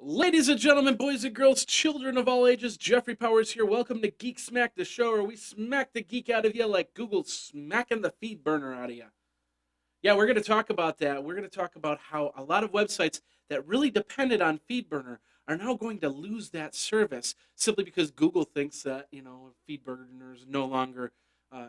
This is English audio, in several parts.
Ladies and gentlemen, boys and girls, children of all ages, Jeffrey Powers here. Welcome to Geek Smack, the show where we smack the geek out of you like Google smacking the feed burner out of you. Yeah, we're going to talk about that. We're going to talk about how a lot of websites that really depended on Feedburner are now going to lose that service simply because Google thinks that, Feedburner is no longer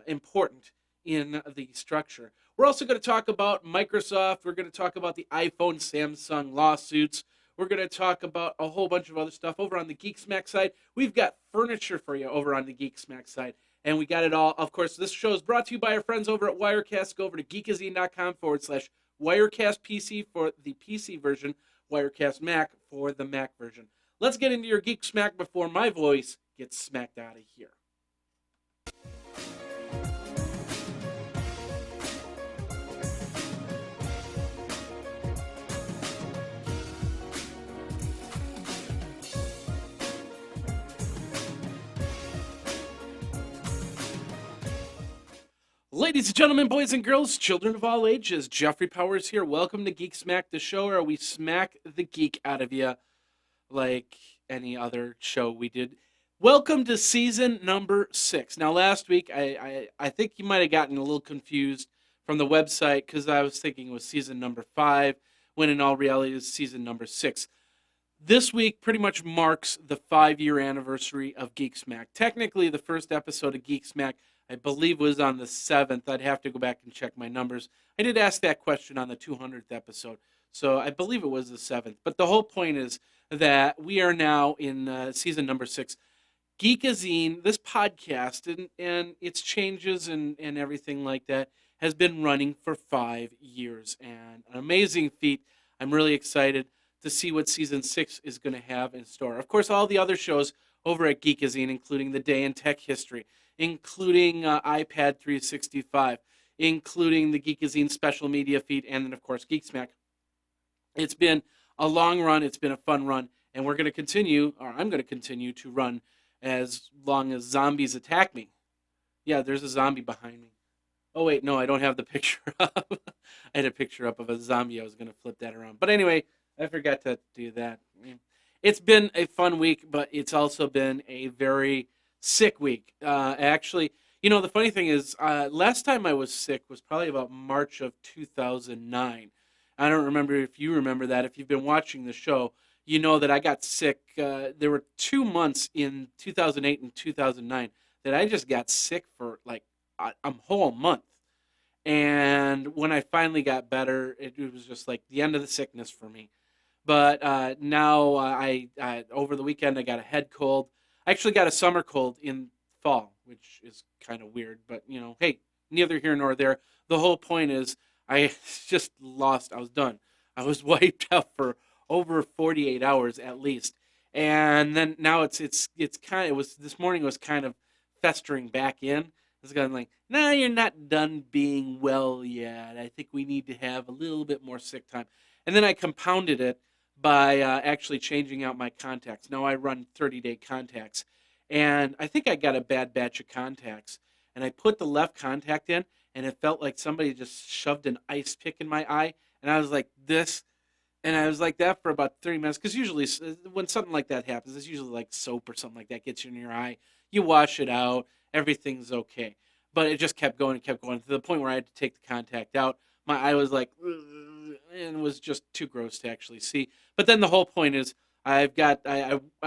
important in the structure. We're also going to talk about Microsoft. We're going to talk about the iPhone, Samsung lawsuits. We're going to talk about a whole bunch of other stuff over on the Geek Smack side. We've got furniture for you over on the Geek Smack side. And we got it all. Of course, this show is brought to you by our friends over at Wirecast. Go over to geekazine.com/Wirecast PC for the PC version, Wirecast Mac for the Mac version. Let's get into your Geek Smack before my voice gets smacked out of here. Ladies and gentlemen, boys and girls, children of all ages, Jeffrey Powers here. Welcome to Geek Smack, the show where we smack the geek out of you like any other show we did. Welcome to season number 6. Now, last week, I think you might have gotten a little confused from the website because I was thinking it was season number 5, when in all reality it is season number 6. This week pretty much marks the 5-year anniversary of Geek Smack. Technically, the first episode of Geek Smack, I believe, was on the 7th. I'd have to go back and check my numbers. I did ask that question on the 200th episode, so I believe it was the 7th. But the whole point is that we are now in season number 6. Geekazine, this podcast, and its changes and everything like that, has been running for 5 years. And an amazing feat. I'm really excited to see what season 6 is going to have in store. Of course, all the other shows over at Geekazine, including The Day in Tech History, including iPad 365, including the Geekazine special media feed, and then, of course, Geek Smack. It's been a long run. It's been a fun run. And we're going to continue, or I'm going to continue to run as long as zombies attack me. Yeah, there's a zombie behind me. Oh, wait, no, I don't have the picture up. I had a picture up of a zombie. I was going to flip that around. But anyway, I forgot to do that. It's been a fun week, but it's also been a very sick week. Actually, the funny thing is, last time I was sick was probably about March of 2009. I don't remember if you remember that. If you've been watching the show, you know that I got sick. There were 2 months in 2008 and 2009 that I just got sick for like a whole month. And when I finally got better, it was just like the end of the sickness for me. But now I over the weekend I got a head cold. I actually got a summer cold in fall, which is kind of weird. But hey, neither here nor there. The whole point is I just lost. I was done. I was wiped out for over 48 hours at least. And then now it's kind of, it was this morning, it was kind of festering back in. It's kind of like, no, you're not done being well yet. I think we need to have a little bit more sick time. And then I compounded it by actually changing out my contacts. Now I run 30-day contacts. And I think I got a bad batch of contacts. And I put the left contact in, and it felt like somebody just shoved an ice pick in my eye. And I was like, this. And I was like that for about 30 minutes. Because usually when something like that happens, it's usually like soap or something like that gets you in your eye. You wash it out. Everything's okay. But it just kept going and kept going to the point where I had to take the contact out. My eye was like, and it was just too gross to actually see. But then the whole point is I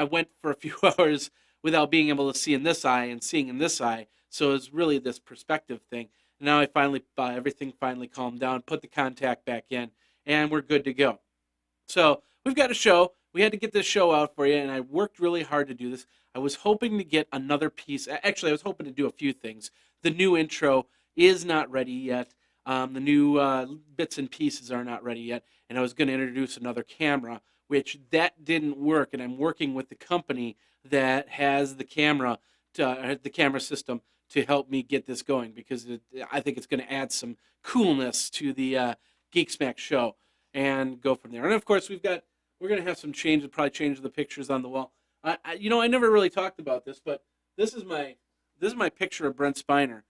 went for a few hours without being able to see in this eye and seeing in this eye. So it's really this perspective thing. And now I finally, everything finally calmed down, put the contact back in, and we're good to go. So we've got a show. We had to get this show out for you, and I worked really hard to do this. I was hoping to get another piece. Actually, I was hoping to do a few things. The new intro is not ready yet. The new bits and pieces are not ready yet. And I was going to introduce another camera, which that didn't work. And I'm working with the company that has the camera system to help me get this going, because I think it's going to add some coolness to the Geek Smack show and go from there. And of course, we're going to have some changes, probably change the pictures on the wall. I never really talked about this, but this is my picture of Brent Spiner.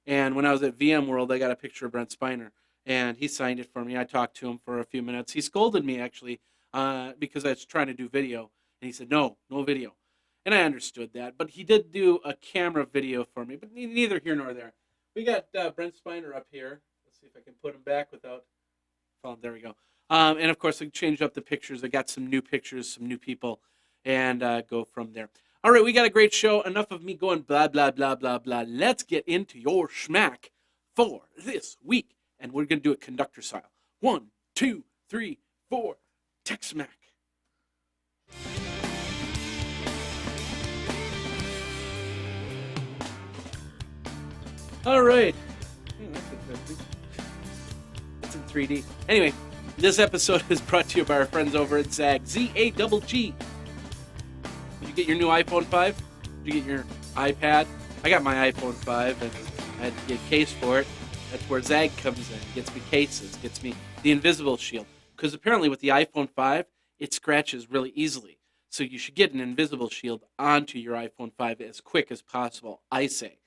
And when I was at VMworld, I got a picture of Brent Spiner, and he signed it for me. I talked to him for a few minutes. He scolded me, actually, because I was trying to do video. And he said, no video. And I understood that. But he did do a camera video for me. But neither here nor there. We got Brent Spiner up here. Let's see if I can put him back without... Oh, there we go. And, of course, I changed up the pictures. I got some new pictures, some new people, and go from there. All right, we got a great show. Enough of me going blah, blah, blah, blah, blah. Let's get into your schmack for this week. And we're going to do it conductor style. 1, 2, 3, 4. Tech smack. All right. That's interesting. It's in 3D. Anyway, this episode is brought to you by our friends over at Zag. Z-A-G-G. Did you get your new iPhone 5? Did you get your iPad? I got my iPhone 5 and I had to get a case for it. That's where Zag comes in. Gets me cases. Gets me the invisible shield. Because apparently with the iPhone 5, it scratches really easily. So you should get an invisible shield onto your iPhone 5 as quick as possible, I say.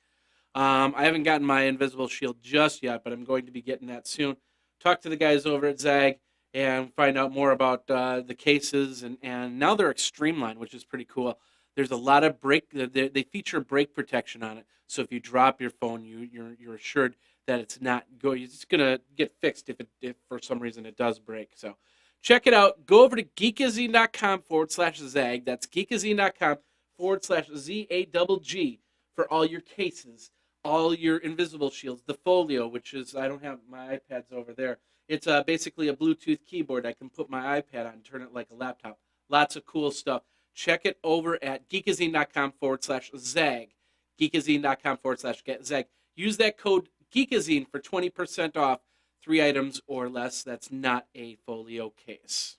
I haven't gotten my invisible shield just yet, but I'm going to be getting that soon. Talk to the guys over at Zag and find out more about the cases. And now they're Extremeline, which is pretty cool. There's a lot of they feature brake protection on it. So if you drop your phone, you're assured that it's going to get fixed if for some reason it does break. So check it out. Go over to geekazine.com/Zag. That's geekazine.com/ZAGG for all your cases. All your invisible shields, the Folio, which is, I don't have my iPads over there. It's basically a Bluetooth keyboard. I can put my iPad on and turn it like a laptop. Lots of cool stuff. Check it over at geekazine.com/Zag. Geekazine.com/Zag. Use that code Geekazine for 20% off 3 items or less. That's not a Folio case.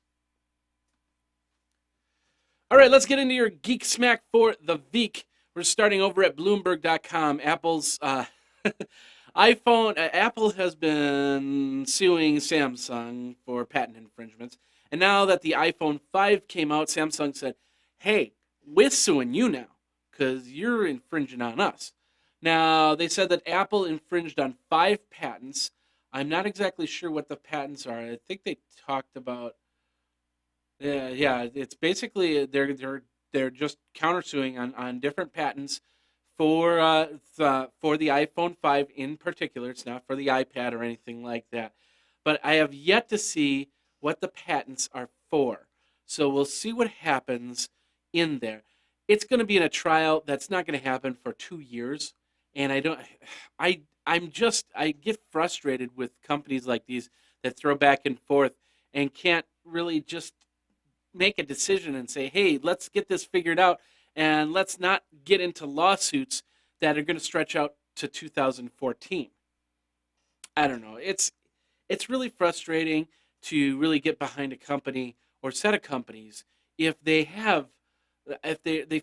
All right, let's get into your Geek Smack for the week. We're starting over at Bloomberg.com. Apple's iPhone. Apple has been suing Samsung for patent infringements. And now that the iPhone 5 came out, Samsung said, hey, we're suing you now because you're infringing on us. Now, they said that Apple infringed on 5 patents. I'm not exactly sure what the patents are. I think they talked about... Yeah, it's basically they're just countersuing on different patents for the iPhone 5 in particular. It's not for the iPad or anything like that. But I have yet to see what the patents are for. So we'll see what happens in there. It's going to be in a trial that's not going to happen for 2 years. And I get frustrated with companies like these that throw back and forth and can't really just make a decision and say, hey, let's get this figured out and let's not get into lawsuits that are going to stretch out to 2014. I don't know. It's really frustrating to really get behind a company or set of companies if they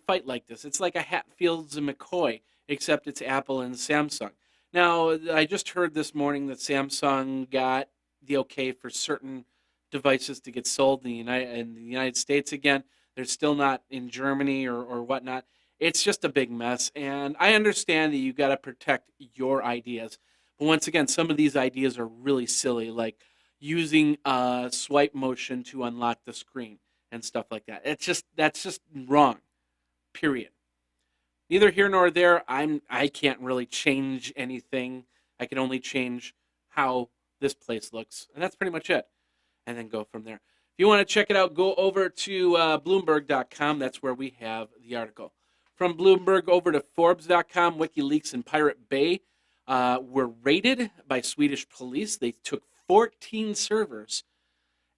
fight like this. It's like a Hatfields and McCoy, except it's Apple and Samsung. Now, I just heard this morning that Samsung got the okay for certain devices to get sold in the United States again. They're still not in Germany or whatnot. It's just a big mess, and I understand that you got to protect your ideas. But once again, some of these ideas are really silly, like using a swipe motion to unlock the screen and stuff like that. That's just wrong. Period. Neither here nor there. I can't really change anything. I can only change how this place looks, and that's pretty much it. And then go from there. If you want to check it out, go over to Bloomberg.com. That's where we have the article. From Bloomberg over to Forbes.com, WikiLeaks and Pirate Bay were raided by Swedish police. They took 14 servers,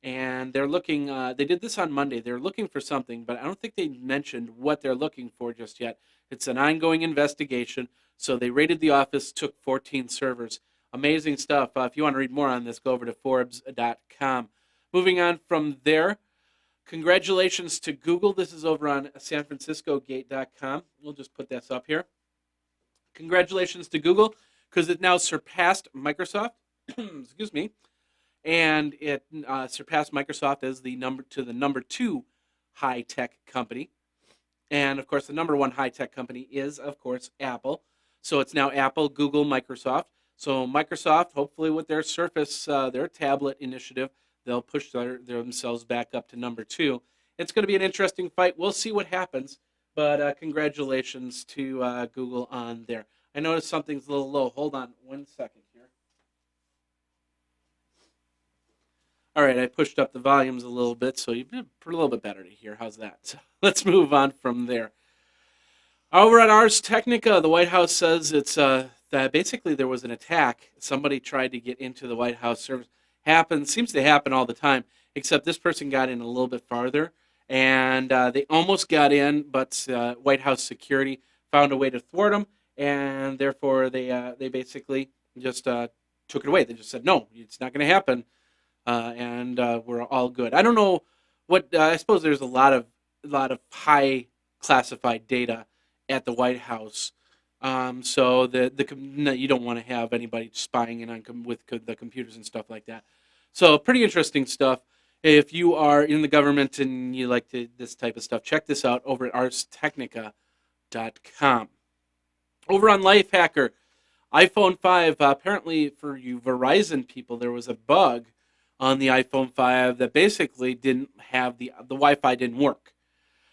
and they're looking. They did this on Monday. They're looking for something, but I don't think they mentioned what they're looking for just yet. It's an ongoing investigation. So they raided the office, took 14 servers. Amazing stuff. If you want to read more on this, go over to Forbes.com. Moving on from there, congratulations to Google. This is over on SanFranciscoGate.com. We'll just put this up here. Congratulations to Google because it now surpassed Microsoft. Excuse me. And it surpassed Microsoft as the number 2 high-tech company. And, of course, the number 1 high-tech company is, of course, Apple. So it's now Apple, Google, Microsoft. So Microsoft, hopefully with their Surface, their tablet initiative, they'll push themselves back up to number 2. It's going to be an interesting fight. We'll see what happens. But congratulations to Google on there. I noticed something's a little low. Hold on 1 second here. All right, I pushed up the volumes a little bit, so you've been a little bit better to hear. How's that? So let's move on from there. Over at Ars Technica, the White House says it's that basically there was an attack. Somebody tried to get into the White House. Seems to happen all the time, except this person got in a little bit farther, and they almost got in, but White House security found a way to thwart them, and therefore they basically just took it away. They just said, no, it's not going to happen, and we're all good. I don't know what I suppose there's a lot of high classified data at the White House, so you don't want to have anybody spying in on with the computers and stuff like that. So pretty interesting stuff. If you are in the government and you like this type of stuff, check this out over at arstechnica.com. Over on Lifehacker, iPhone 5, apparently for you Verizon people, there was a bug on the iPhone 5 that basically didn't have the Wi-Fi didn't work.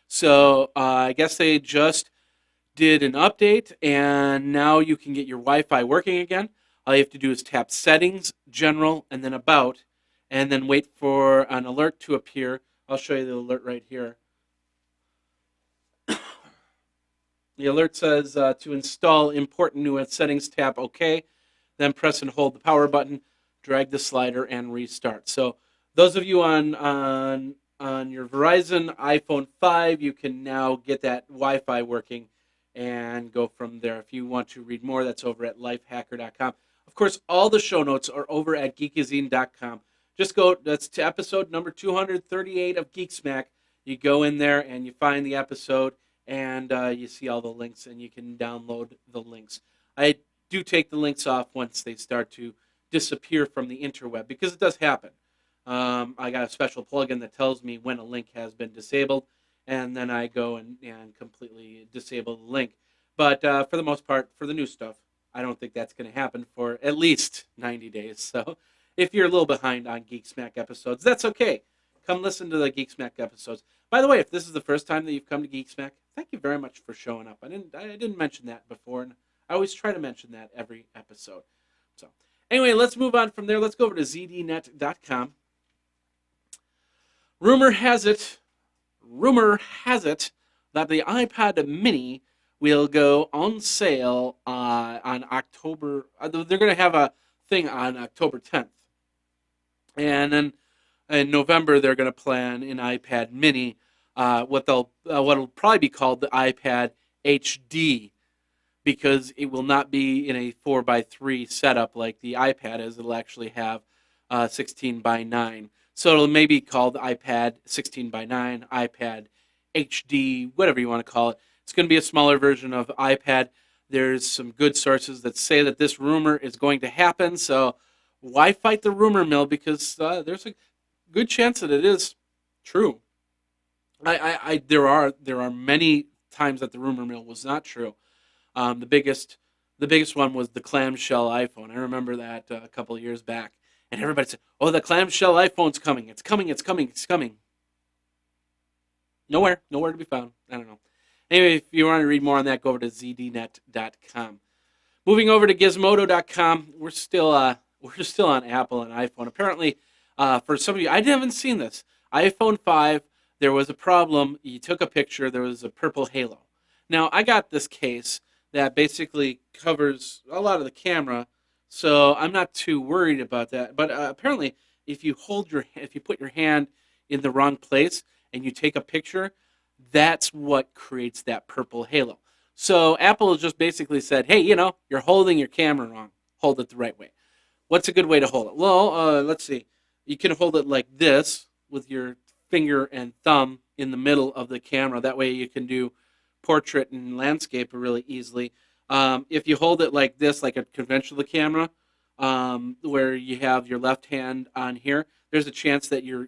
So I guess they just did an update, and now you can get your Wi-Fi working again. All you have to do is tap Settings, General, and then About, and then wait for an alert to appear. I'll show you the alert right here. The alert says to install important new settings, tap OK, then press and hold the power button, drag the slider, and restart. So those of you on your Verizon iPhone 5, you can now get that Wi-Fi working and go from there. If you want to read more, that's over at lifehacker.com. Of course, all the show notes are over at geekazine.com. Just go, that's to episode number 238 of Geek Smack. You go in there and you find the episode, and you see all the links, and you can download the links. I do take the links off once they start to disappear from the interweb, because it does happen. I got a special plugin that tells me when a link has been disabled, and then I go and completely disable the link. But for the most part, for the new stuff, I don't think that's going to happen for at least 90 days. So if you're a little behind on Geek Smack episodes, that's okay. Come listen to the Geek Smack episodes. By the way, if this is the first time that you've come to Geek Smack, thank you very much for showing up. I didn't mention that before, and I always try to mention that every episode. So anyway, let's move on from there. Let's go over to zdnet.com. Rumor has it that the iPad Mini will go on sale on October. They're going to have a thing on October 10th. And then in November, they're going to plan an iPad Mini, what'll probably be called the iPad HD, because it will not be in a 4x3 setup like the iPad is. It'll actually have 16:9. So it'll maybe called the iPad 16:9, iPad HD, whatever you want to call it. It's going to be a smaller version of iPad. There's some good sources that say that this rumor is going to happen. So why fight the rumor mill? Because there's a good chance that it is true. There are many times that the rumor mill was not true. The biggest one was the clamshell iPhone. I remember that a couple of years back, and everybody said, "Oh, the clamshell iPhone's coming! It's coming! It's coming! It's coming!" Nowhere to be found. I don't know. Anyway, if you want to read more on that, go over to zdnet.com. Moving over to gizmodo.com, we're still on Apple and iPhone. Apparently, for some of you, I haven't seen this. iPhone 5, there was a problem. You took a picture. There was a purple halo. Now, I got this case that basically covers a lot of the camera, so I'm not too worried about that. But apparently, if you put your hand in the wrong place and you take a picture, that's what creates that purple halo. So Apple just basically said, hey, you're holding your camera wrong. Hold it the right way. What's a good way to hold it? Well, let's see. You can hold it like this with your finger and thumb in the middle of the camera. That way you can do portrait and landscape really easily. If you hold it like this, like a conventional camera, where you have your left hand on here, there's a chance that your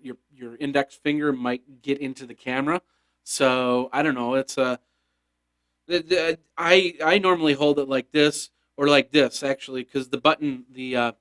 index finger might get into the camera. So I don't know. It's I normally hold it like this or like this actually, because the button, the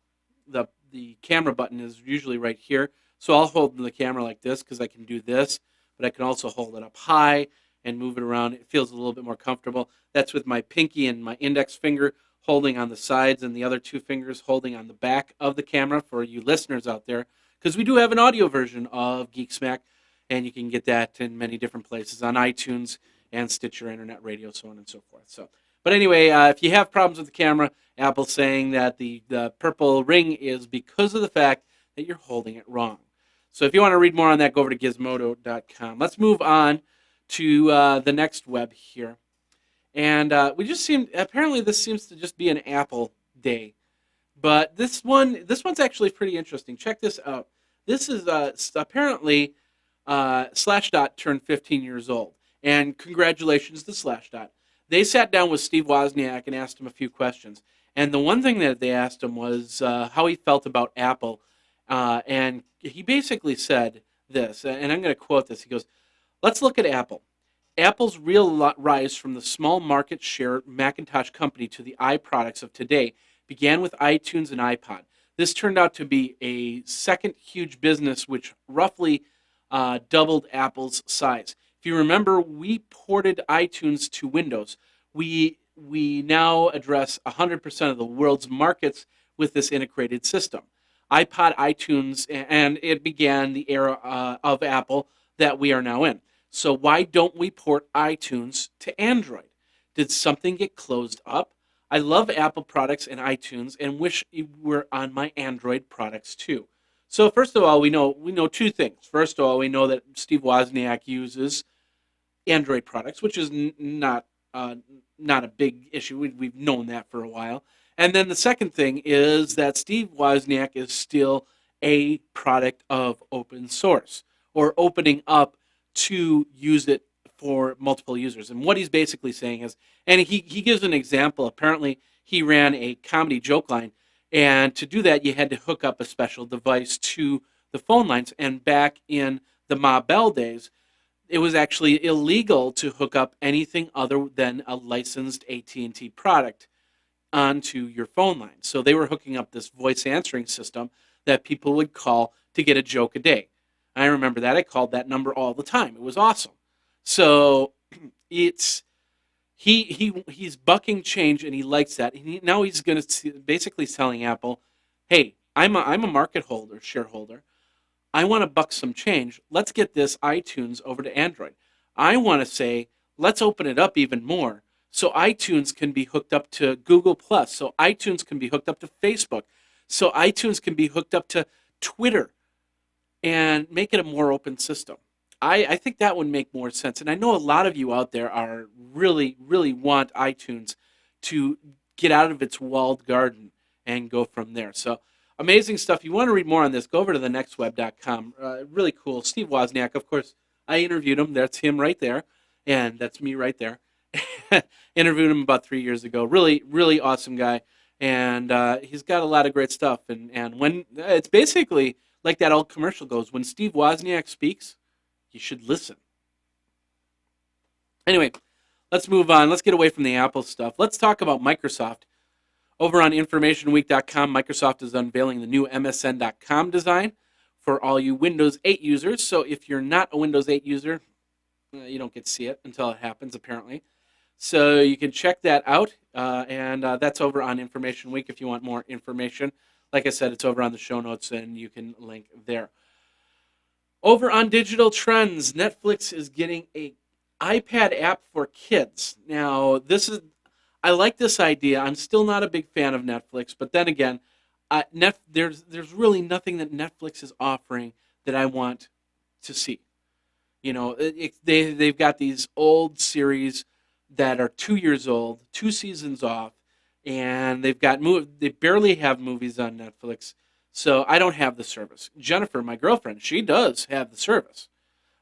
camera button is usually right here. So I'll hold the camera like this because I can do this, but I can also hold it up high and move it around. It feels a little bit more comfortable. That's with my pinky and my index finger holding on the sides and the other two fingers holding on the back of the camera for you listeners out there, because we do have an audio version of Geek Smack, and you can get that in many different places on iTunes and Stitcher, Internet Radio, so on and so forth. So, but anyway, if you have problems with the camera, Apple's saying that the purple ring is because of the fact that you're holding it wrong. So if you want to read more on that, go over to gizmodo.com. Let's move on to the next web here. And apparently this seems to just be an Apple day. But this one's actually pretty interesting. Check this out. This is apparently Slashdot turned 15 years old. And congratulations to Slashdot. They sat down with Steve Wozniak and asked him a few questions. And the one thing that they asked him was how he felt about Apple. And he basically said this, and I'm going to quote this. He goes, "Let's look at Apple. Apple's real rise from the small market share Macintosh company to the iProducts of today began with iTunes and iPod. This turned out to be a second huge business which roughly doubled Apple's size. If you remember, we ported iTunes to Windows. We now address 100% of the world's markets with this integrated system. iPod, iTunes, and it began the era of Apple that we are now in. So why don't we port iTunes to Android? Did something get closed up? I love Apple products and iTunes and wish it were on my Android products too." So first of all, we know two things. First of all, we know that Steve Wozniak uses Android products, which is not a big issue. We've known that for a while. And then the second thing is that Steve Wozniak is still a product of open source, or opening up to use it for multiple users. And what he's basically saying is, and he gives an example. Apparently, he ran a comedy joke line, and to do that, you had to hook up a special device to the phone lines. And back in the Ma Bell days, it was actually illegal to hook up anything other than a licensed AT&T product onto your phone line. So they were hooking up this voice answering system that people would call to get a joke a day. I remember that. I called that number all the time. It was awesome. So he's bucking change, and he likes that. And now he's going to basically telling Apple, "Hey, I'm a market holder, shareholder. I want to buck some change. Let's get this iTunes over to Android. I want to say, let's open it up even more so iTunes can be hooked up to Google Plus, so iTunes can be hooked up to Facebook, so iTunes can be hooked up to Twitter, and make it a more open system." I think that would make more sense. And I know a lot of you out there are really, really want iTunes to get out of its walled garden and go from there. So amazing stuff. If you want to read more on this, go over to thenextweb.com. Really cool. Steve Wozniak, of course, I interviewed him. That's him right there. And that's me right there. Interviewed him about 3 years ago. Really, really awesome guy. And he's got a lot of great stuff. And when it's basically like that old commercial goes, when Steve Wozniak speaks, you should listen. Anyway, let's move on. Let's get away from the Apple stuff. Let's talk about Microsoft. Over on informationweek.com, Microsoft is unveiling the new MSN.com design for all you Windows 8 users. So if you're not a Windows 8 user, you don't get to see it until it happens, apparently. So you can check that out, and that's over on Information Week if you want more information. Like I said, it's over on the show notes, and you can link there. Over on Digital Trends, Netflix is getting an iPad app for kids. Now, I like this idea. I'm still not a big fan of Netflix, but then again, there's really nothing that Netflix is offering that I want to see. You know, they've got these old series that are 2 years old, 2 seasons off, and they barely have movies on Netflix. So I don't have the service. Jennifer, my girlfriend, she does have the service,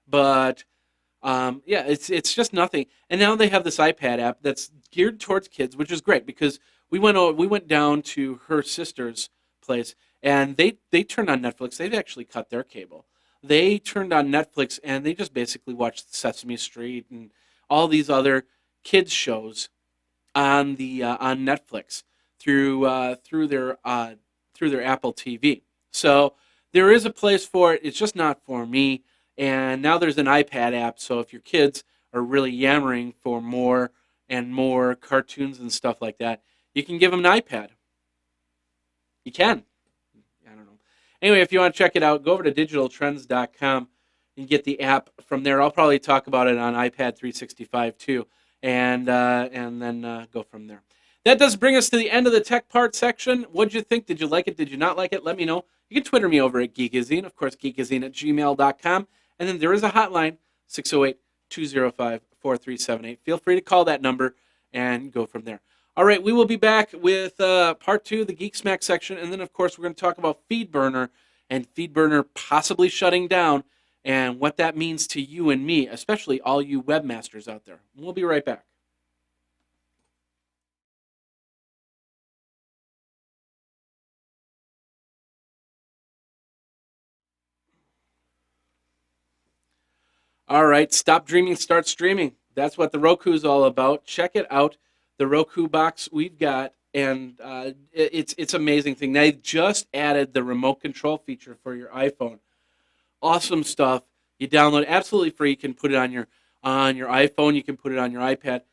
but it's just nothing. And now they have this iPad app that's geared towards kids, which is great because we went down to her sister's place, and they turned on Netflix. They've actually cut their cable. They turned on Netflix, and they just basically watched Sesame Street and all these other kids shows on Netflix through their Apple TV. So there is a place for it. It's just not for me. And now there's an iPad app, so if your kids are really yammering for more and more cartoons and stuff like that, you can give them an iPad. You can. I don't know. Anyway, if you want to check it out, go over to digitaltrends.com and get the app from there. I'll probably talk about it on iPad 365 too, and then go from there. That does bring us to the end of the tech part section. What did you think? Did you like it? Did you not like it? Let me know. You can Twitter me over at Geekazine, of course, geekazine@gmail.com. And then there is a hotline, 608-205-4378. Feel free to call that number and go from there. All right, we will be back with part 2, the Geek Smack section. And then, of course, we're going to talk about Feedburner and Feedburner possibly shutting down and what that means to you and me, especially all you webmasters out there. We'll be right back. All right, stop dreaming, start streaming. That's what the Roku's all about. Check it out, the Roku box we've got, and it's amazing thing. They just added the remote control feature for your iPhone. Awesome stuff. You download it absolutely free. You can put it on your iPhone. You can put it on your iPad.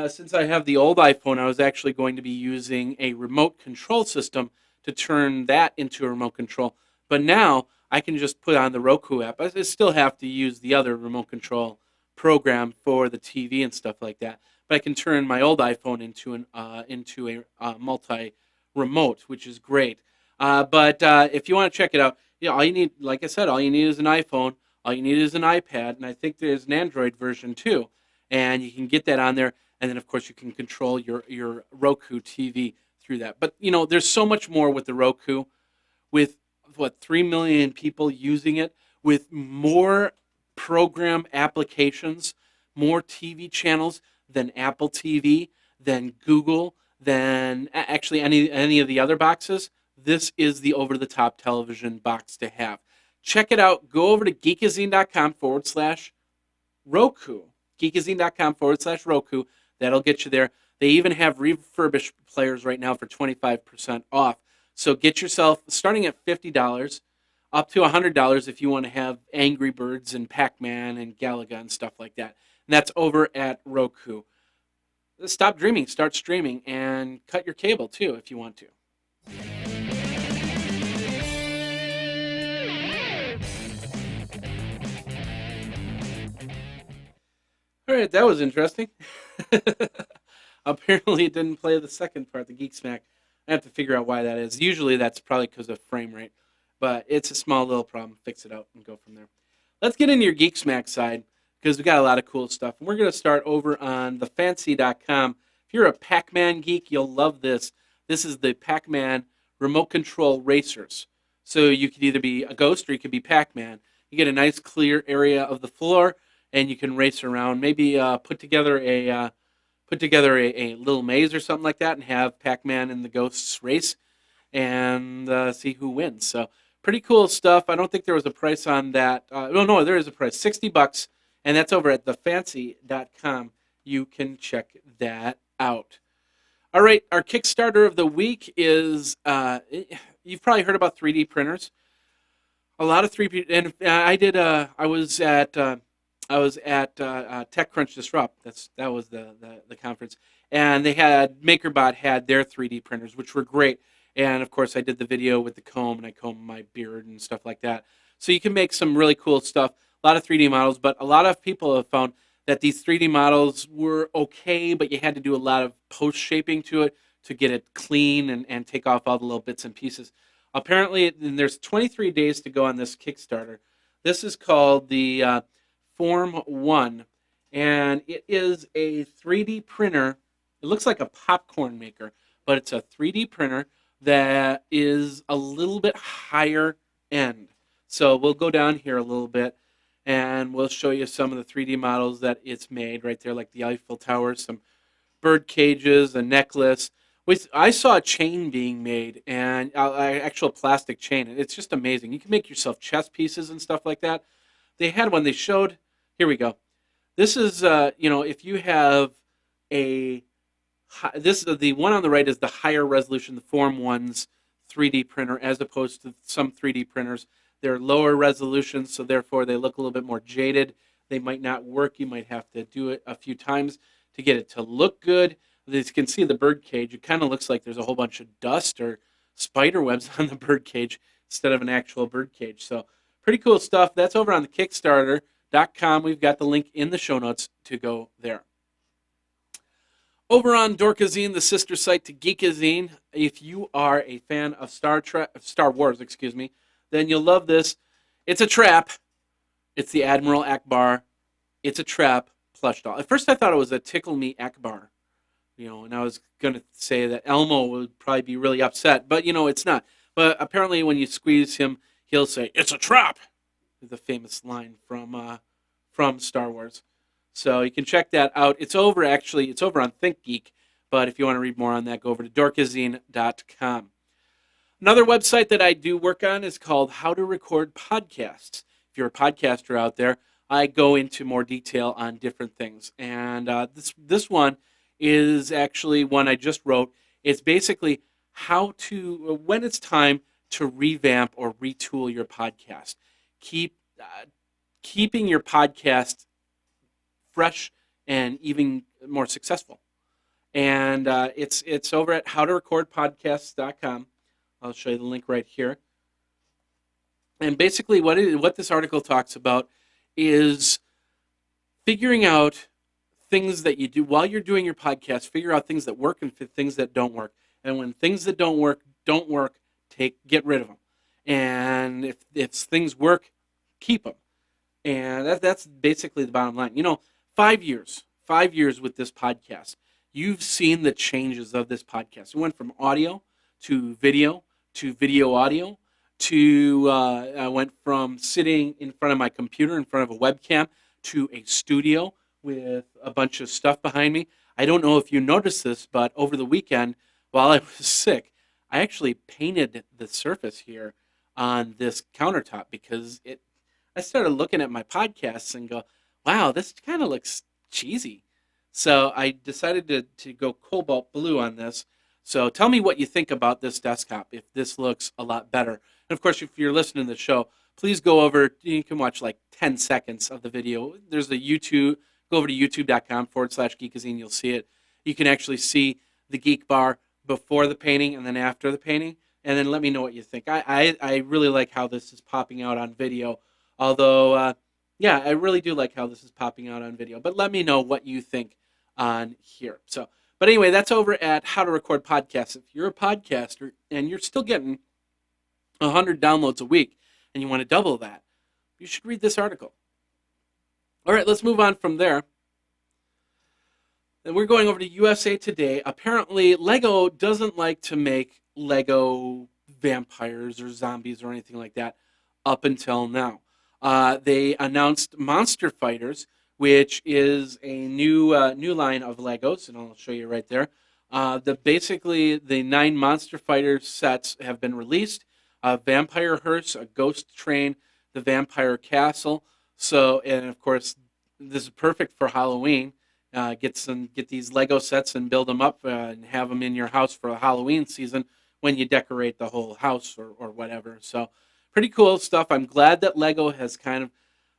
Since I have the old iPhone, I was actually going to be using a remote control system to turn that into a remote control. But now I can just put on the Roku app. I still have to use the other remote control program for the TV and stuff like that. But I can turn my old iPhone into a multi remote, which is great. But if you want to check it out, all you need, like I said, all you need is an iPhone. All you need is an iPad, and I think there's an Android version too. And you can get that on there, and then of course you can control your Roku TV through that. But there's so much more with the Roku, with 3 million people using it, with more program applications, more TV channels than Apple TV, than Google, than actually any of the other boxes. This is the over-the-top television box to have. Check it out. Go over to geekazine.com/Roku. Geekazine.com/Roku. That'll get you there. They even have refurbished players right now for 25% off. So get yourself, starting at $50, up to $100 if you want to have Angry Birds and Pac-Man and Galaga and stuff like that. And that's over at Roku. Stop dreaming, start streaming, and cut your cable too if you want to. All right, that was interesting. Apparently it didn't play the second part, the Geek Smack. I have to figure out why that is. Usually that's probably because of frame rate. But it's a small little problem. Fix it out and go from there. Let's get into your Geek Smack side, because we got a lot of cool stuff. And we're going to start over on thefancy.com. If you're a Pac-Man geek, you'll love this. This is the Pac-Man remote control racers. So you could either be a ghost or you could be Pac-Man. You get a nice clear area of the floor, and you can race around. Maybe put together a little maze or something like that, and have Pac-Man and the ghosts race and see who wins. So pretty cool stuff. I don't think there was a price on that. No, there is a price, $60, and that's over at thefancy.com. You can check that out. All right, our Kickstarter of the week is, you've probably heard about 3D printers. A lot of 3D, and I was at TechCrunch Disrupt. That was the conference, and they had MakerBot had their 3D printers, which were great. And of course, I did the video with the comb, and I comb my beard and stuff like that. So you can make some really cool stuff. A lot of 3D models, but a lot of people have found that these 3D models were okay, but you had to do a lot of post shaping to it to get it clean and take off all the little bits and pieces. Apparently, and there's 23 days to go on this Kickstarter. This is called the Form 1, and it is a 3D printer. It looks like a popcorn maker, but it's a 3D printer that is a little bit higher end. So we'll go down here a little bit, and we'll show you some of the 3D models that it's made right there, like the Eiffel Tower, some bird cages, a necklace. I saw a chain being made, and actual plastic chain. It's just amazing. You can make yourself chess pieces and stuff like that. They had one they showed. Here we go. This is, if you have the one on the right is the higher resolution, the Form 1's 3D printer, as opposed to some 3D printers They're lower resolution, so therefore they look a little bit more jaded. They might not work. You might have to do it a few times to get it to look good. As you can see the bird cage, it kind of looks like there's a whole bunch of dust or spider webs on the bird cage instead of an actual bird cage. So pretty cool stuff. That's over on the Kickstarter.com. We've got the link in the show notes to go there. Over on Dorkazine, the sister site to Geekazine, if you are a fan of Star Wars, then you'll love this. It's a trap. It's the Admiral Akbar. It's a trap plush doll. At first I thought it was a Tickle Me Akbar, and I was going to say that Elmo would probably be really upset, but it's not. But apparently when you squeeze him, he'll say, "It's a trap." The famous line from Star Wars. So you can check that out. It's over on ThinkGeek, but if you want to read more on that, go over to dorkazine.com. Another website that I do work on is called How to Record Podcasts. If you're a podcaster out there, I go into more detail on different things. And this one is actually one I just wrote. It's basically how to, when it's time to revamp or retool your podcast. Keeping your podcast fresh and even more successful. And it's over at howtorecordpodcasts.com. I'll show you the link right here. And basically what this article talks about is figuring out things that you do while you're doing your podcast. Figure out things that work and things that don't work. And when things that don't work, get rid of them. And if things work, keep them. And that's basically the bottom line. 5 years with this podcast. You've seen the changes of this podcast. It went from audio to video audio to I went from sitting in front of my computer in front of a webcam to a studio with a bunch of stuff behind me. I don't know if you noticed this, but over the weekend while I was sick, I actually painted the surface here on this countertop because I started looking at my podcasts and go, wow, this kind of looks cheesy. So I decided to go cobalt blue on this. So tell me what you think about this desktop, if this looks a lot better. And of course, if you're listening to the show, please go over, you can watch like 10 seconds of the video. There's a YouTube, go over to youtube.com/Geekazine, you'll see it. You can actually see the Geek Bar before the painting and then after the painting. And then let me know what you think. I really like how this is popping out on video. Although, I really do like how this is popping out on video. But let me know what you think on here. But anyway, that's over at How to Record Podcasts. If you're a podcaster and you're still getting 100 downloads a week and you want to double that, you should read this article. All right, let's move on from there. And we're going over to USA Today. Apparently, Lego doesn't like to make Lego vampires or zombies or anything like that up until now. They announced Monster Fighters, which is a new line of Legos, and I'll show you right there. Basically, the 9 Monster Fighters sets have been released. Vampire Hearse, a Ghost Train, the Vampire Castle. So, and of course, this is perfect for Halloween. Get these Lego sets and build them up and have them in your house for the Halloween season when you decorate the whole house or whatever. So, pretty cool stuff. I'm glad that Lego has kind of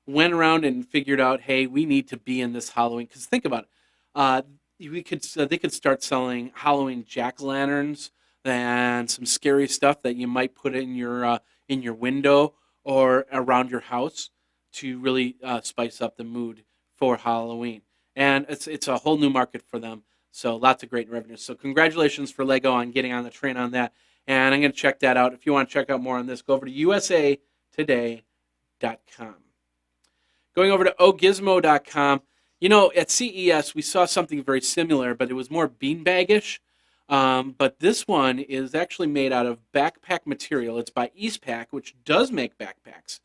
went around and figured out, hey, we need to be in this Halloween. Because think about it, they could start selling Halloween jack-o'-lanterns and some scary stuff that you might put in your window or around your house to really spice up the mood for Halloween. And it's a whole new market for them. So lots of great revenue. So congratulations for Lego on getting on the train on that. And I'm going to check that out. If you want to check out more on this, go over to usatoday.com. Going over to ogizmo.com. At CES, we saw something very similar, but it was more beanbag-ish. But this one is actually made out of backpack material. It's by Eastpak, which does make backpacks.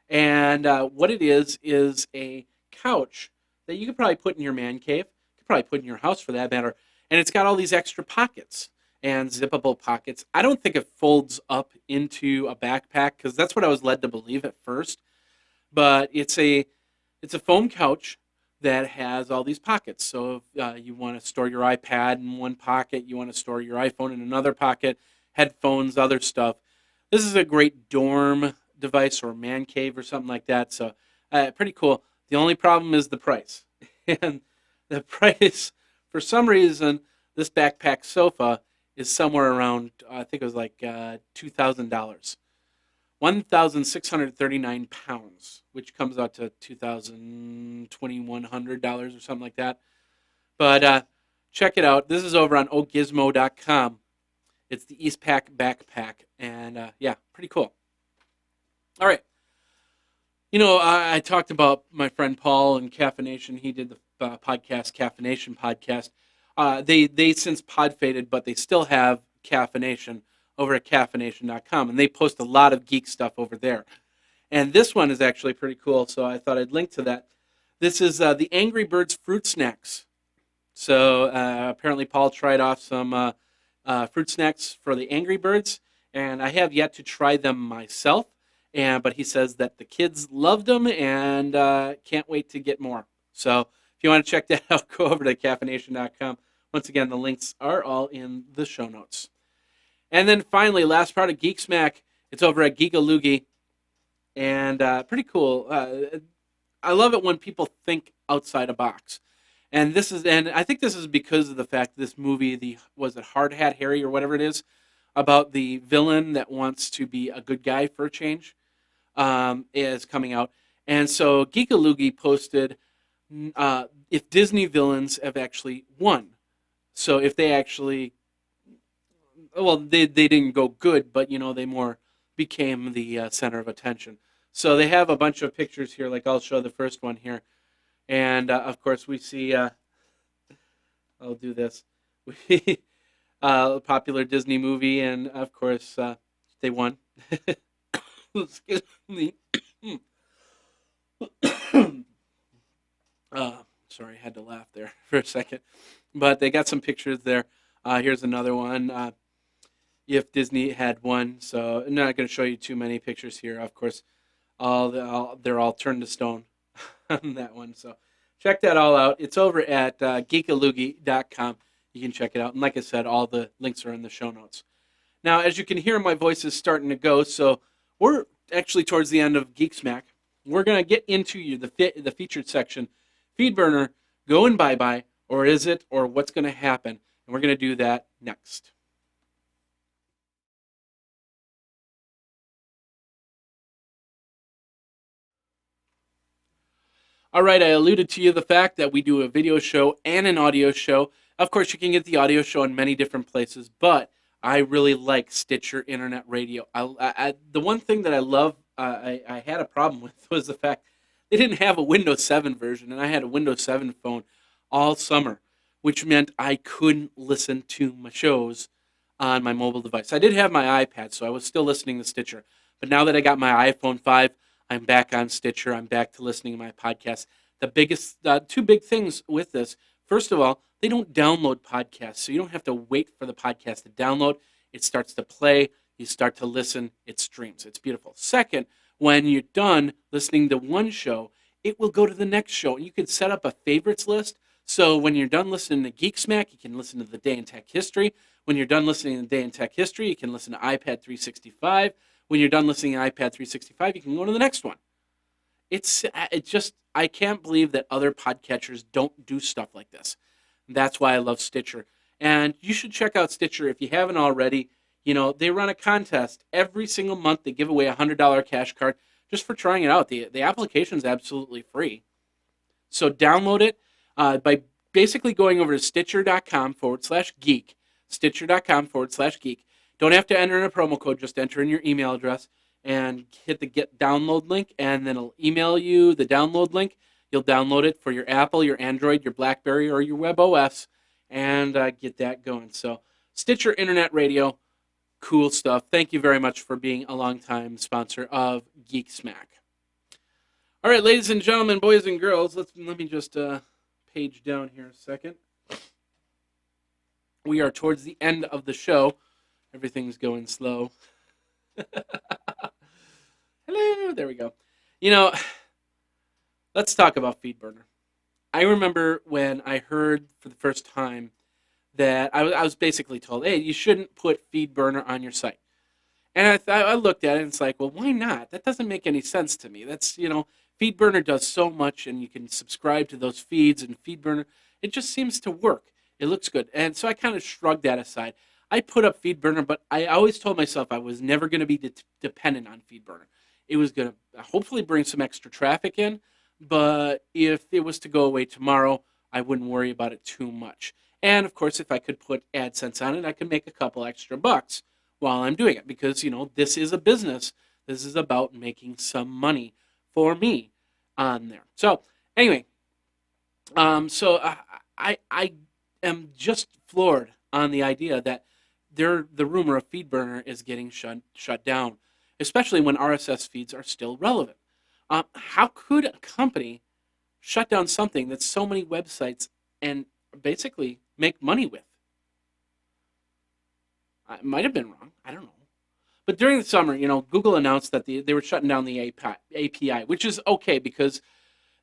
And what it is a couch that you could probably put in your man cave. You could probably put in your house for that matter. And it's got all these extra pockets and zippable pockets. I don't think it folds up into a backpack because that's what I was led to believe at first. But it's a foam couch that has all these pockets. So if you want to store your iPad in one pocket, you want to store your iPhone in another pocket, headphones, other stuff. This is a great dorm device or man cave or something like that. So pretty cool. The only problem is the price. And the price, for some reason, this backpack sofa is somewhere around, I think it was like $2,000. 1,639 pounds, which comes out to $2,100 or something like that. But check it out. This is over on ogizmo.com. It's the Eastpak backpack, and yeah, pretty cool. All right. I talked about my friend Paul and Caffeination. He did the podcast, Caffeination podcast. They since pod faded, but they still have Caffeination over at caffeination.com, and they post a lot of geek stuff over there. And this one is actually pretty cool, so I thought I'd link to that. This is the Angry Birds fruit snacks. So apparently Paul tried off some fruit snacks for the Angry Birds, and I have yet to try them myself. But he says that the kids loved them and can't wait to get more. So if you want to check that out, go over to caffeination.com. Once again, the links are all in the show notes. And then finally, last part of Geek Smack, it's over at Geekaloogie, and pretty cool. I love it when people think outside a box, and I think this is because of the fact this movie, was it Hard Hat Harry or whatever it is, about the villain that wants to be a good guy for a change, is coming out, and so Geekaloogie posted if Disney villains have actually won. So if they actually, well, they didn't go good, but they more became the center of attention. So they have a bunch of pictures here, like I'll show the first one here, and of course we see. I'll do this. We popular Disney movie, and of course they won. Excuse me. Sorry, I had to laugh there for a second, but they got some pictures there. Here's another one. If Disney had won, so I'm not going to show you too many pictures here. Of course, they're all turned to stone on that one. So check that all out. It's over at geekaloogie.com. You can check it out. And like I said, all the links are in the show notes. Now, as you can hear, my voice is starting to go, so we're actually towards the end of Geek Smack. We're going to get into the featured section, Feedburner, Going Bye-Bye, or Is It, or What's Going to Happen? And we're going to do that next. All right, I alluded to you the fact that we do a video show and an audio show. Of course, you can get the audio show in many different places, but I really like Stitcher Internet Radio. The one thing that I love, I had a problem with, was the fact they didn't have a Windows 7 version, and I had a Windows 7 phone all summer, which meant I couldn't listen to my shows on my mobile device. I did have my iPad, so I was still listening to Stitcher. But now that I got my iPhone 5, I'm back on Stitcher. I'm back to listening to my podcast. The biggest, two big things with this. First of all, they don't download podcasts, so you don't have to wait for the podcast to download. It starts to play. You start to listen. It streams. It's beautiful. Second, when you're done listening to one show, it will go to the next show. You can set up a favorites list. So when you're done listening to Geek Smack, you can listen to the Day in Tech History. When you're done listening to Day in Tech History, you can listen to iPad 365. When you're done listening to iPad 365, you can go to the next one. It's just, I can't believe that other podcatchers don't do stuff like this. That's why I love Stitcher. And you should check out Stitcher if you haven't already. They run a contest every single month. They give away a $100 cash card just for trying it out. The application is absolutely free. So download it by basically going over to stitcher.com/geek. Stitcher.com/geek. Don't have to enter in a promo code, just enter in your email address and hit the get download link, and then it'll email you the download link. You'll download it for your Apple, your Android, your BlackBerry, or your WebOS, and get that going. So Stitcher Internet Radio, cool stuff. Thank you very much for being a longtime sponsor of Geek Smack. All right, ladies and gentlemen, boys and girls, let me just page down here a second. We are towards the end of the show. Everything's going slow. Hello, there we go. Let's talk about Feedburner. I remember when I heard for the first time that I was basically told, hey, you shouldn't put Feedburner on your site. And I looked at it and it's like, well, why not? That doesn't make any sense to me. Feedburner does so much and you can subscribe to those feeds and Feedburner, it just seems to work. It looks good. And so I kind of shrugged that aside. I put up Feedburner, but I always told myself I was never going to be dependent on Feedburner. It was going to hopefully bring some extra traffic in, but if it was to go away tomorrow, I wouldn't worry about it too much. And of course, if I could put AdSense on it, I could make a couple extra bucks while I'm doing it because, this is a business. This is about making some money for me on there. So anyway, I am just floored on the idea that the rumor of Feedburner is getting shut down, especially when RSS feeds are still relevant. How could a company shut down something that so many websites and basically make money with? It might have been wrong. I don't know. But during the summer, Google announced that they were shutting down the API, which is okay because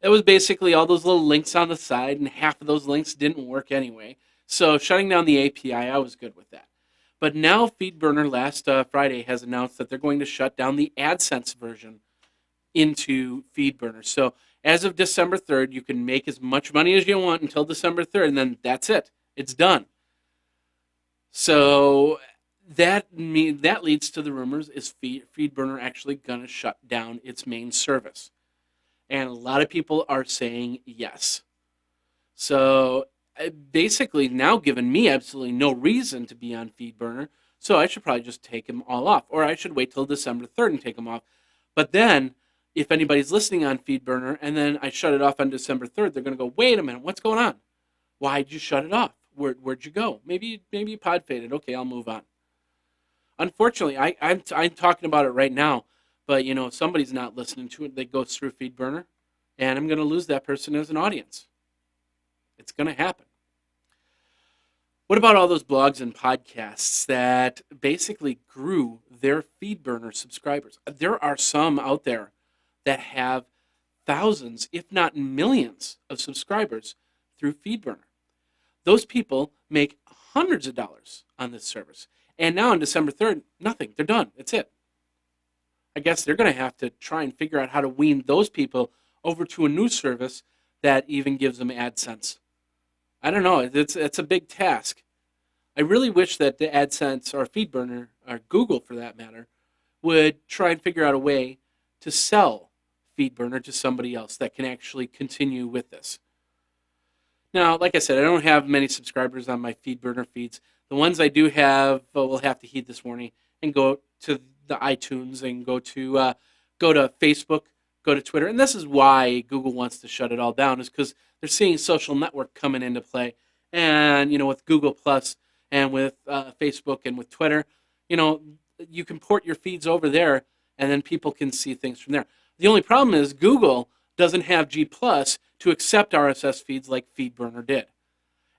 it was basically all those little links on the side, and half of those links didn't work anyway. So shutting down the API, I was good with that. But now Feedburner last Friday has announced that they're going to shut down the AdSense version into Feedburner. So as of December 3rd, you can make as much money as you want until December 3rd, and then that's it. It's done. So that leads to the rumors, is Feedburner actually going to shut down its main service? And a lot of people are saying yes. So basically now given me absolutely no reason to be on Feedburner, so I should probably just take them all off. Or I should wait till December 3rd and take them off. But then, if anybody's listening on Feedburner and then I shut it off on December 3rd, they're going to go, wait a minute, what's going on? Why'd you shut it off? Where'd you go? Maybe you pod faded. Okay, I'll move on. Unfortunately, I'm talking about it right now, but if somebody's not listening to it, they go through Feedburner, and I'm going to lose that person as an audience. It's going to happen. What about all those blogs and podcasts that basically grew their Feedburner subscribers? There are some out there that have thousands, if not millions, of subscribers through Feedburner. Those people make hundreds of dollars on this service. And now on December 3rd, nothing. They're done. That's it. I guess they're going to have to try and figure out how to wean those people over to a new service that even gives them AdSense. I don't know. It's a big task. I really wish that the AdSense or Feedburner, or Google for that matter, would try and figure out a way to sell Feedburner to somebody else that can actually continue with this. Now, like I said, I don't have many subscribers on my Feedburner feeds. The ones I do have will have to heed this warning and go to the iTunes and go to Facebook, go to Twitter. And this is why Google wants to shut it all down, is because they're seeing social network coming into play. And, with Google Plus and with Facebook and with Twitter, you can port your feeds over there and then people can see things from there. The only problem is Google doesn't have G Plus to accept RSS feeds like Feedburner did.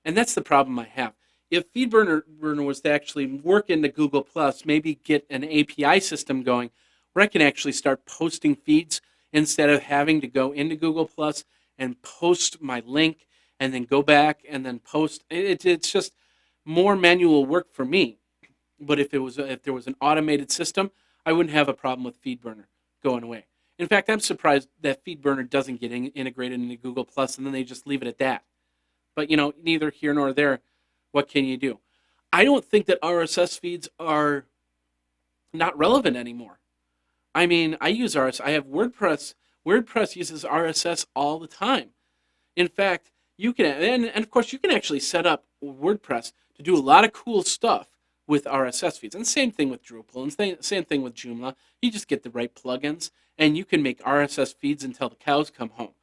And that's the problem I have. If Feedburner was to actually work into Google Plus, maybe get an API system going where I can actually start posting feeds instead of having to go into Google Plus and post my link and then go back and then post. It's just more manual work for me. But if there was an automated system, I wouldn't have a problem with Feedburner going away. In fact, I'm surprised that Feedburner doesn't get integrated into Google Plus, and then they just leave it at that. But neither here nor there. What can you do? I don't think that RSS feeds are not relevant anymore. I mean, I use RSS. I have WordPress. WordPress uses RSS all the time. In fact, you can, and of course, you can actually set up WordPress to do a lot of cool stuff with RSS feeds. And same thing with Drupal, and same thing with Joomla. You just get the right plugins, and you can make RSS feeds until the cows come home.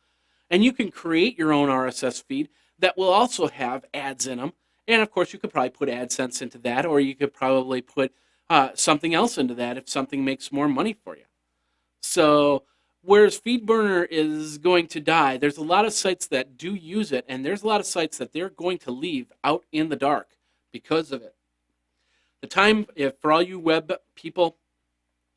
And you can create your own RSS feed that will also have ads in them. And of course, you could probably put AdSense into that, or you could probably put something else into that if something makes more money for you. So whereas Feedburner is going to die, there's a lot of sites that do use it, and there's a lot of sites that they're going to leave out in the dark because of it. The time, for all you web people,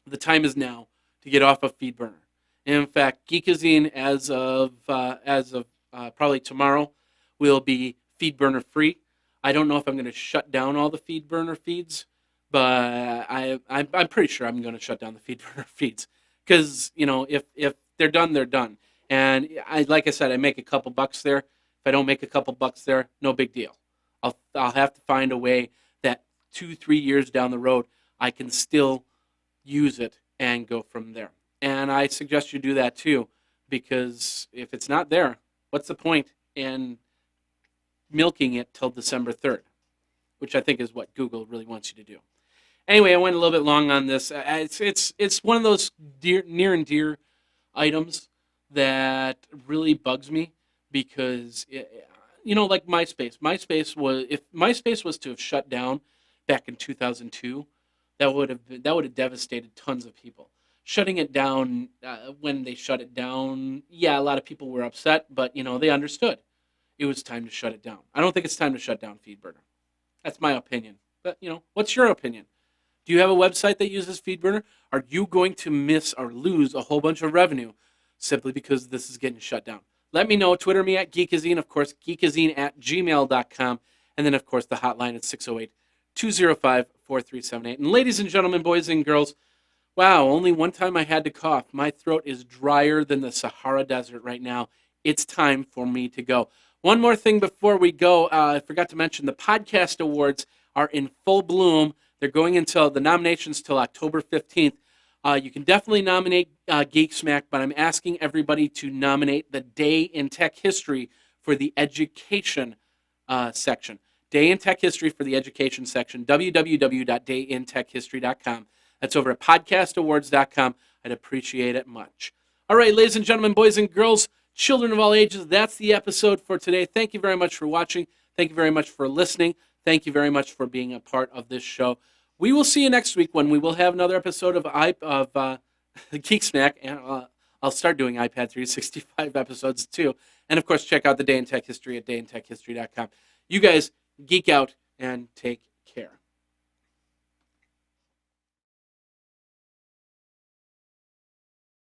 the time is now to get off of Feedburner. And in fact, Geekazine, as of probably tomorrow, will be Feedburner free. I don't know if I'm going to shut down all the Feedburner feeds, but I'm pretty sure I'm going to shut down the Feedburner feeds because if they're done, they're done. And like I said, I make a couple bucks there. If I don't make a couple bucks there, no big deal. I'll have to find a way that 2-3 years down the road I can still use it and go from there. And I suggest you do that too, because if it's not there, what's the point in milking it till December 3rd, which I think is what Google really wants you to do. Anyway, I went a little bit long on this. It's one of those near and dear items that really bugs me because like MySpace. If MySpace was to have shut down back in 2002, that would have devastated tons of people. Shutting it down when they shut it down, yeah, a lot of people were upset, but they understood it was time to shut it down. I don't think it's time to shut down Feedburner. That's my opinion. But what's your opinion? Do you have a website that uses Feedburner? Are you going to miss or lose a whole bunch of revenue simply because this is getting shut down? Let me know. Twitter me at Geekazine. Of course, geekazine@gmail.com. And then, of course, the hotline at 608-205-4378. And ladies and gentlemen, boys and girls, wow, only one time I had to cough. My throat is drier than the Sahara Desert right now. It's time for me to go. One more thing before we go. I forgot to mention the podcast awards are in full bloom. They're going until the nominations till October 15th. You can definitely nominate Geek Smack, but I'm asking everybody to nominate the Day in Tech History for the education section. Day in Tech History for the education section, www.dayintechhistory.com. That's over at podcastawards.com. I'd appreciate it much. All right, ladies and gentlemen, boys and girls, children of all ages, that's the episode for today. Thank you very much for watching. Thank you very much for listening. Thank you very much for being a part of this show. We will see you next week when we will have another episode of Geek Smack. And I'll start doing iPad 365 episodes too. And of course, check out the Day in Tech History at dayintechhistory.com. You guys geek out and take